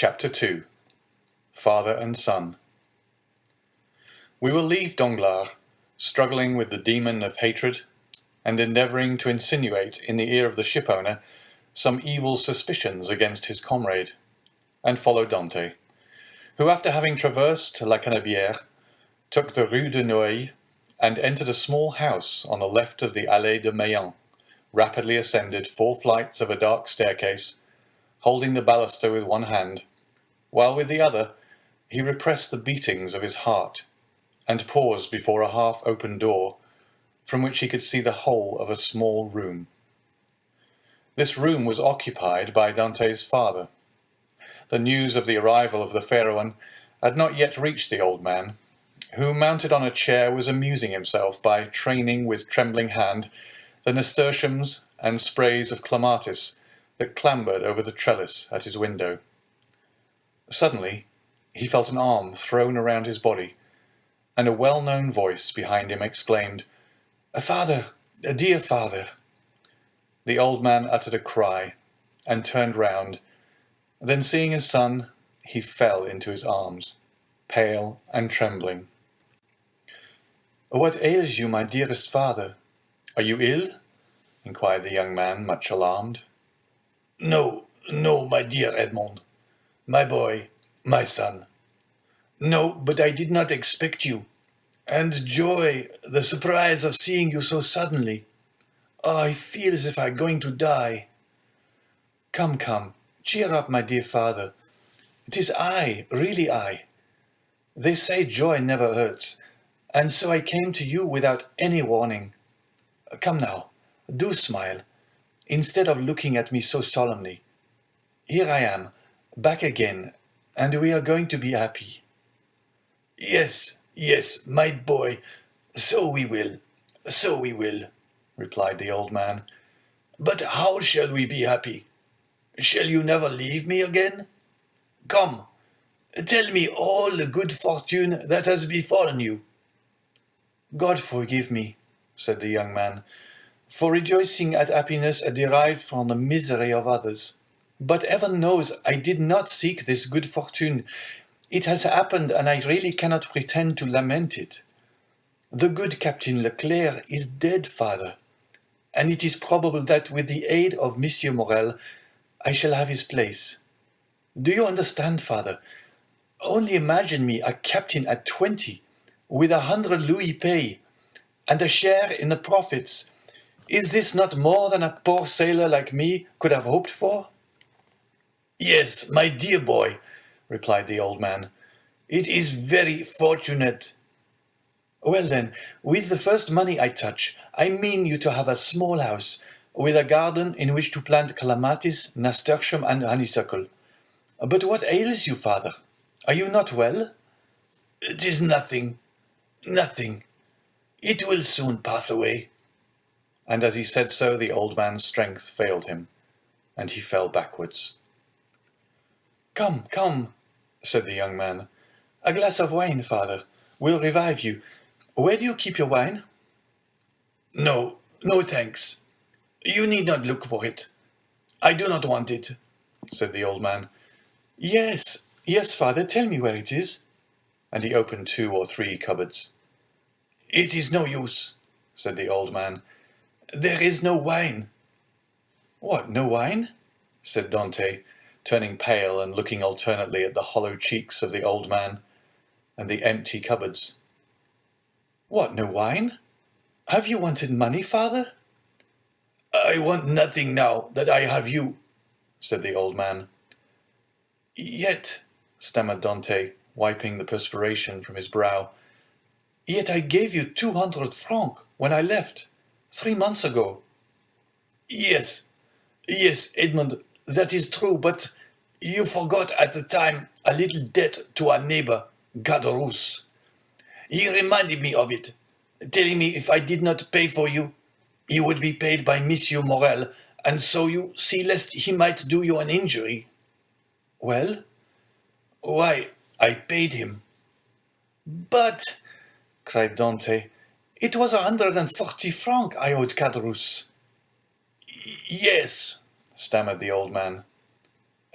Chapter 2 Father and Son. We will leave Danglars struggling with the demon of hatred and endeavouring to insinuate in the ear of the shipowner some evil suspicions against his comrade, and follow Dante, who, after having traversed La Canebière, took the Rue de Noailles and entered a small house on the left of the Allée de Meilhan, rapidly ascended 4 flights of a dark staircase, holding the baluster with one hand, while with the other he repressed the beatings of his heart, and paused before a half-open door, from which he could see the whole of a small room. This room was occupied by Dante's father. The news of the arrival of the fair one had not yet reached the old man, who, mounted on a chair, was amusing himself by training with trembling hand the nasturtiums and sprays of clematis that clambered over the trellis at his window. Suddenly he felt an arm thrown around his body, and a well-known voice behind him exclaimed, "Father, a dear father!" The old man uttered a cry, and turned round. Then, seeing his son, he fell into his arms, pale and trembling. "What ails you, my dearest father? Are you ill?" inquired the young man, much alarmed. No, my dear Edmond. My boy, my son. No, but I did not expect you. And joy, the surprise of seeing you so suddenly. Oh, I feel as if I'm going to die. Come, cheer up, my dear father. It is I, really I. They say joy never hurts, and so I came to you without any warning. Come now, do smile, instead of looking at me so solemnly. Here I am, back again, and we are going to be happy. Yes, my boy, so we will, replied the old man. But how shall we be happy? Shall you never leave me again? Come, tell me all the good fortune that has befallen you. God forgive me, said the young man, for rejoicing at happiness derived from the misery of others. But heaven knows I did not seek this good fortune. It has happened, and I really cannot pretend to lament it. The good Captain Leclerc is dead, father, and it is probable that with the aid of Monsieur Morel I shall have his place. Do you understand, father? Only imagine me a captain at 20, with 100 louis pay, and a share in the profits. Is this not more than a poor sailor like me could have hoped for? Yes, my dear boy, replied the old man. It is very fortunate. Well then, with the first money I touch, I mean you to have a small house, with a garden in which to plant clematis, nasturtium, and honeysuckle. But what ails you, father? Are you not well? It is nothing. It will soon pass away. And as he said so, the old man's strength failed him, and he fell backwards. Come, said the young man. A glass of wine, father, will revive you. Where do you keep your wine? No, thanks. You need not look for it. I do not want it, said the old man. Yes, father, tell me where it is. And he opened 2 or 3 cupboards. It is no use, said the old man. There is no wine. What, no wine? Said Dante, turning pale and looking alternately at the hollow cheeks of the old man and the empty cupboards. What, no wine? Have you wanted money, father? I want nothing now that I have you, said the old man. Yet, stammered Dante, wiping the perspiration from his brow, yet I gave you 200 francs when I left, 3 months ago. Yes, Edmond, that is true, but you forgot at the time a little debt to our neighbor, Gaderousse. He reminded me of it, telling me if I did not pay for you, he would be paid by Monsieur Morel, and so you see lest he might do you an injury. Well? Why, I paid him. But, cried Dante, it was 140 francs I owed Gaderousse. Yes, stammered the old man.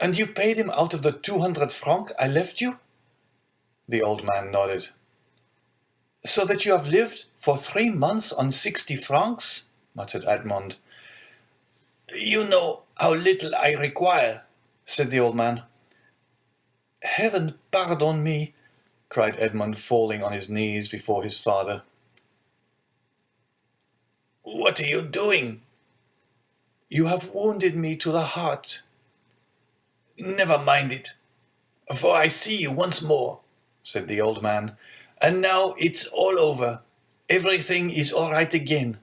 And you paid him out of the 200 francs I left you? The old man nodded. So that you have lived for 3 months on 60 francs? Muttered Edmond. You know how little I require, said the old man. Heaven pardon me, cried Edmond, falling on his knees before his father. What are you doing? You have wounded me to the heart. Never mind it, for I see you once more, said the old man, and now it's all over. Everything is all right again.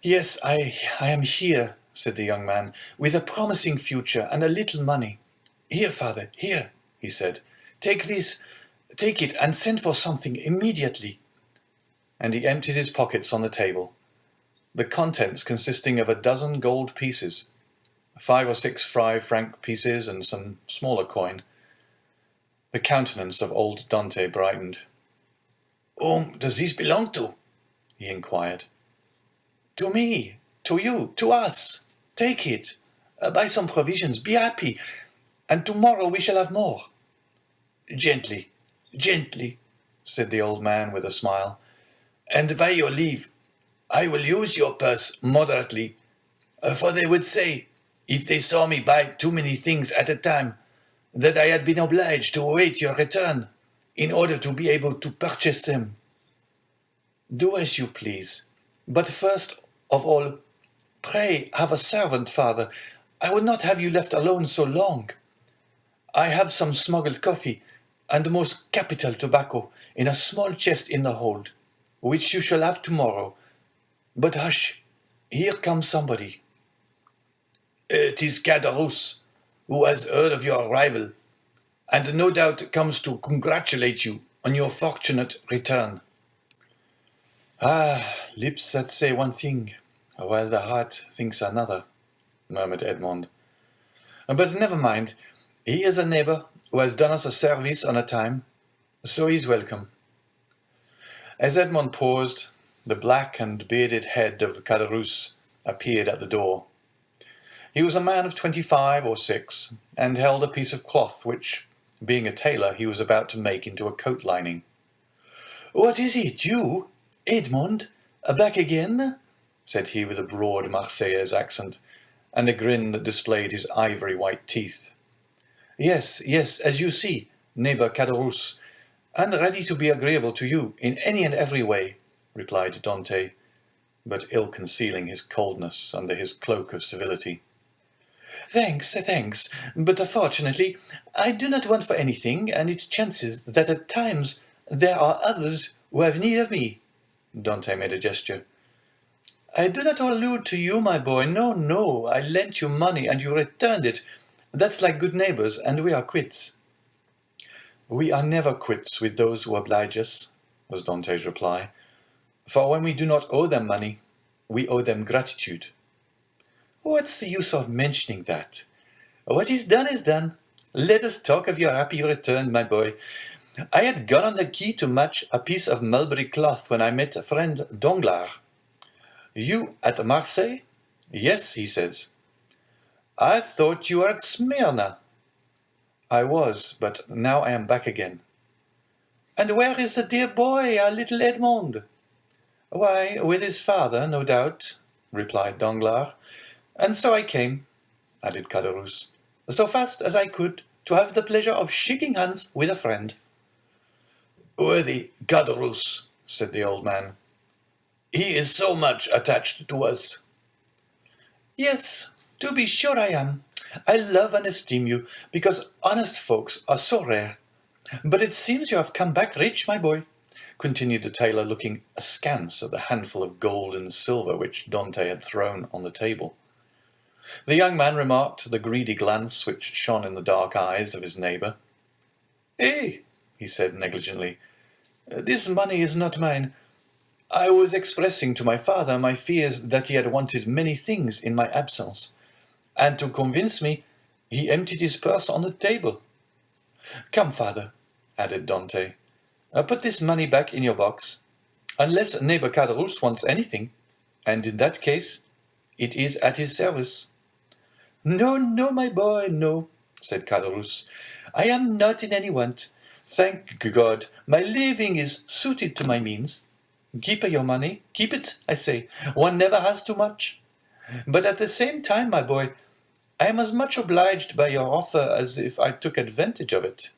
Yes, I am here, said the young man, with a promising future and a little money. Here, father, here, he said. Take this, take it and send for something immediately. And he emptied his pockets on the table, the contents consisting of a dozen gold pieces, 5 or 6 5-franc pieces and some smaller coin. The countenance of old Dante brightened. Whom does this belong to? He inquired. To me, to you, to us. Take it. Buy some provisions, be happy, and tomorrow we shall have more. Gently, gently, said the old man with a smile, and by your leave, I will use your purse moderately, for they would say, if they saw me buy too many things at a time, that I had been obliged to await your return in order to be able to purchase them. Do as you please, but first of all, pray have a servant, father. I would not have you left alone so long. I have some smuggled coffee and most capital tobacco in a small chest in the hold, which you shall have tomorrow. But hush, here comes somebody. It is Caderousse, who has heard of your arrival, and no doubt comes to congratulate you on your fortunate return. Ah, lips that say one thing, while the heart thinks another, murmured Edmond. But never mind, he is a neighbour who has done us a service on a time, so he is welcome. As Edmond paused, the black and bearded head of Caderousse appeared at the door. He was a man of 25 or 6, and held a piece of cloth which, being a tailor, he was about to make into a coat lining. What is it, you, Edmond, back again? Said he with a broad Marseillaise accent, and a grin that displayed his ivory white teeth. Yes, as you see, neighbour Caderousse, and ready to be agreeable to you in any and every way, replied Dante, but ill concealing his coldness under his cloak of civility. Thanks, but fortunately I do not want for anything, and it chances that at times there are others who have need of me. Dante made a gesture. I do not allude to you, my boy. No, I lent you money and you returned it. That's like good neighbours, and we are quits. We are never quits with those who oblige us, was Dante's reply. For when we do not owe them money, we owe them gratitude. What's the use of mentioning that? What is done is done. Let us talk of your happy return, my boy. I had gone on the quay to match a piece of mulberry cloth when I met a friend Danglars. You at Marseille? Yes, he says. I thought you were at Smyrna. I was, but now I am back again. And where is the dear boy, our little Edmond? Why, with his father, no doubt, replied Danglars. And so I came, added Caderousse, so fast as I could, to have the pleasure of shaking hands with a friend. Worthy Caderousse, said the old man. He is so much attached to us. Yes, to be sure I am. I love and esteem you, because honest folks are so rare. But it seems you have come back rich, my boy, continued the tailor, looking askance at the handful of gold and silver which Dante had thrown on the table. The young man remarked the greedy glance which shone in the dark eyes of his neighbour. Eh, he said negligently, this money is not mine. I was expressing to my father my fears that he had wanted many things in my absence, and to convince me, he emptied his purse on the table. Come, father, added Dante, put this money back in your box, unless neighbour Caderousse wants anything, and in that case, it is at his service. No, no, my boy, no, said Caderousse. I am not in any want. Thank God, my living is suited to my means. Keep your money. Keep it, I say. One never has too much. But at the same time, my boy, I am as much obliged by your offer as if I took advantage of it.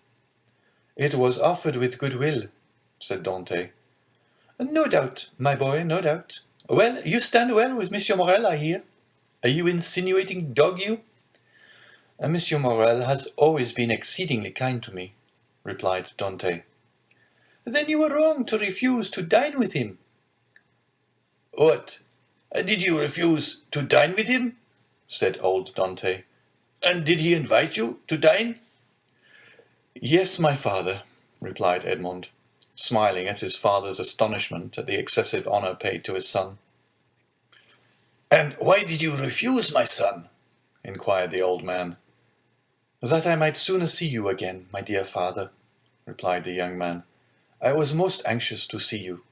It was offered with good will, said Dante. No doubt, my boy, no doubt. Well, you stand well with Monsieur Morel, I hear. Are you insinuating dog you? Monsieur Morel has always been exceedingly kind to me, replied Dante. Then you were wrong to refuse to dine with him. What? Did you refuse to dine with him? Said old Dante. And did he invite you to dine? Yes, my father, replied Edmond, smiling at his father's astonishment at the excessive honour paid to his son. And why did you refuse, my son? Inquired the old man. That I might sooner see you again, my dear father, replied the young man. I was most anxious to see you.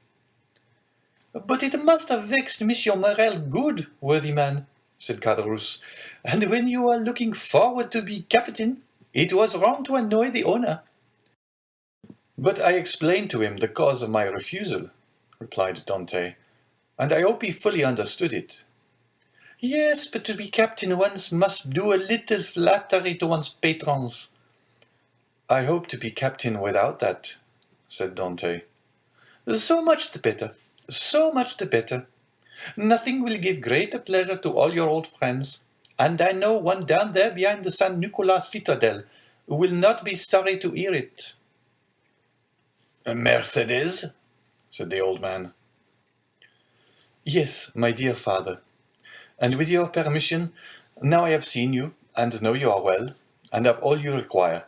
But it must have vexed Monsieur Morel good, worthy man, said Caderousse. And when you are looking forward to be captain, it was wrong to annoy the owner. But I explained to him the cause of my refusal, replied Dante, and I hope he fully understood it. Yes, but to be captain once must do a little flattery to one's patrons. I hope to be captain without that, said Dante. So much the better, so much the better. Nothing will give greater pleasure to all your old friends, and I know one down there behind the San Nicolas citadel who will not be sorry to hear it. Mercedes, said the old man. Yes, my dear father. And with your permission, now I have seen you, and know you are well, and have all you require,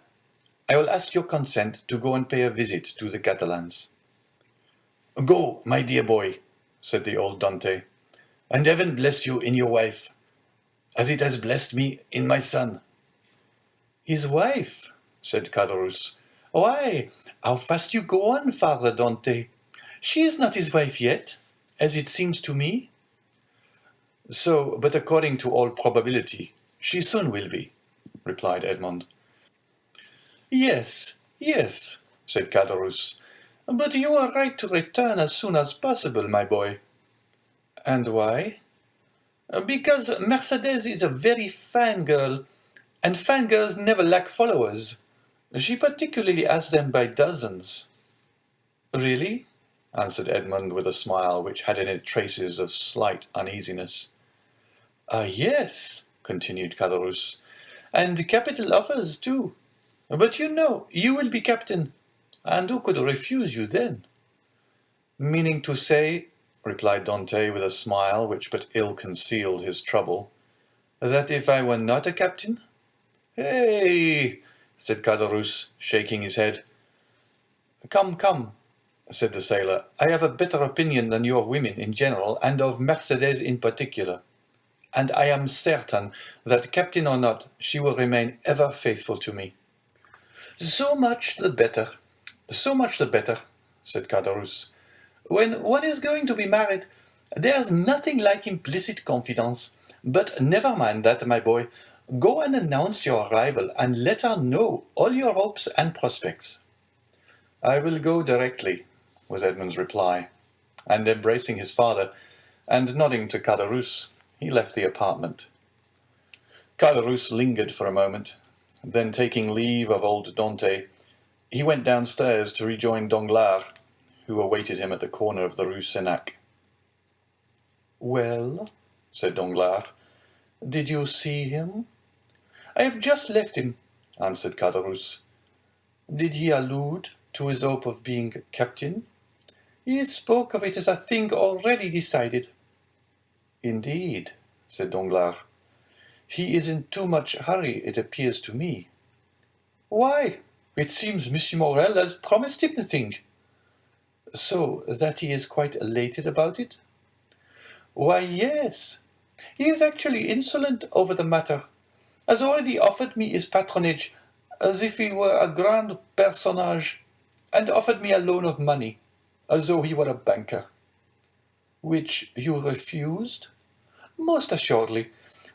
I will ask your consent to go and pay a visit to the Catalans. Go, my dear boy, said the old Dante, and heaven bless you in your wife, as it has blessed me in my son. His wife, said Caderousse. Why, how fast you go on, Father Dante. She is not his wife yet, as it seems to me. So, but according to all probability, she soon will be, replied Edmond. Yes, yes, said Caderousse, but you are right to return as soon as possible, my boy. And why? Because Mercedes is a very fine girl, and fine girls never lack followers. She particularly has them by dozens. Really? Answered Edmond with a smile which had in it traces of slight uneasiness. Yes, continued Caderousse, and capital offers too. But you know, you will be captain, and who could refuse you then? Meaning to say, replied Dante with a smile which but ill concealed his trouble, that if I were not a captain? Hey, said Caderousse, shaking his head. Come, come, said the sailor, I have a better opinion than you of women in general, and of Mercedes in particular. And I am certain that, captain or not, she will remain ever faithful to me. So much the better, said Caderousse. When one is going to be married, there's nothing like implicit confidence. But never mind that, my boy. Go and announce your arrival, and let her know all your hopes and prospects. I will go directly, was Edmond's reply, and embracing his father, and nodding to Caderousse, he left the apartment. Caderousse lingered for a moment, then taking leave of old Dante, he went downstairs to rejoin Danglars, who awaited him at the corner of the Rue Senac. Well, said Danglars, did you see him? I have just left him, answered Caderousse. Did he allude to his hope of being captain? He spoke of it as a thing already decided. Indeed, said Danglars. He is in too much hurry, it appears to me. Why? It seems Monsieur Morel has promised him the thing. So that he is quite elated about it? Why, yes. He is actually insolent over the matter, has already offered me his patronage as if he were a grand personage, and offered me a loan of money, as though he were a banker. Which you refused? Most assuredly,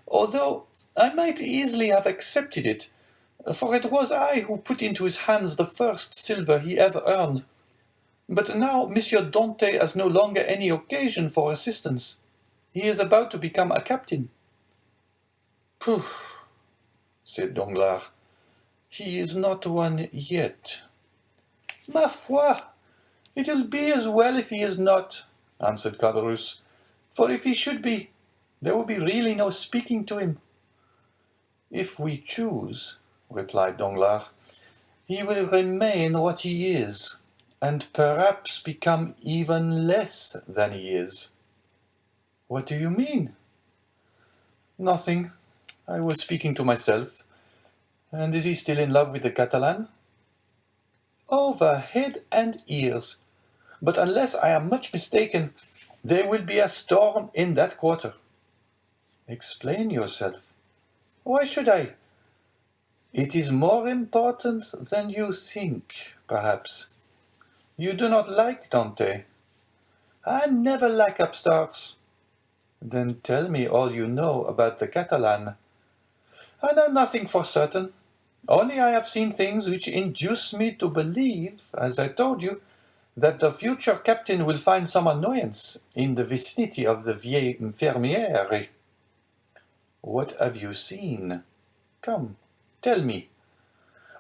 although I might easily have accepted it, for it was I who put into his hands the first silver he ever earned. But now Monsieur Dante has no longer any occasion for assistance. He is about to become a captain." "Pooh," said Danglars. "He is not one yet." "Ma foi! It will be as well if he is not," answered Caderousse, "for if he should be, there will be really no speaking to him." "If we choose," replied Danglars, "he will remain what he is, and perhaps become even less than he is." "What do you mean?" "Nothing. I was speaking to myself. And is he still in love with the Catalan?" "Over head and ears. But unless I am much mistaken, there will be a storm in that quarter." "Explain yourself." "Why should I?" "It is more important than you think, perhaps. You do not like Dante." "I never like upstarts." "Then tell me all you know about the Catalan." "I know nothing for certain. Only I have seen things which induce me to believe, as I told you, that the future captain will find some annoyance in the vicinity of the vieille infirmiere." "What have you seen? Come, tell me."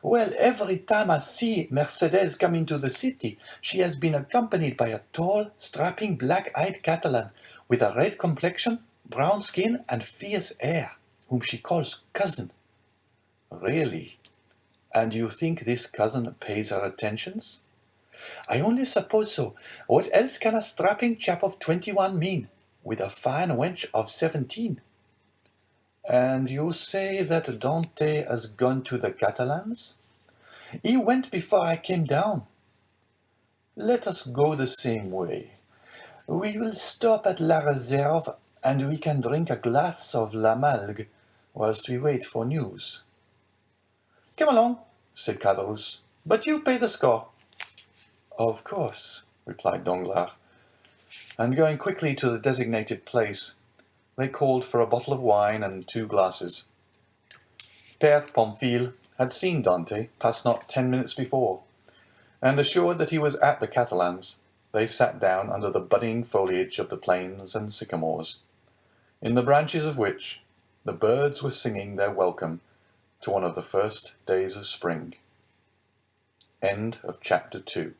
"Well, every time I see Mercedes come into the city, she has been accompanied by a tall, strapping, black-eyed Catalan, with a red complexion, brown skin, and fierce air, whom she calls cousin." "Really? And you think this cousin pays her attentions?" "I only suppose so. What else can a strapping chap of 21 mean, with a fine wench of 17? "And you say that Dante has gone to the Catalans?" "He went before I came down." "Let us go the same way. We will stop at La Réserve, and we can drink a glass of La Malgue, whilst we wait for news." "Come along," said Caderousse, "but you pay the score." "Of course," replied Danglars, and going quickly to the designated place, they called for a bottle of wine and 2 glasses. Père Pamphile had seen Dante pass not 10 minutes before, and assured that he was at the Catalans, they sat down under the budding foliage of the planes and sycamores, in the branches of which the birds were singing their welcome to one of the first days of spring. End of chapter 2.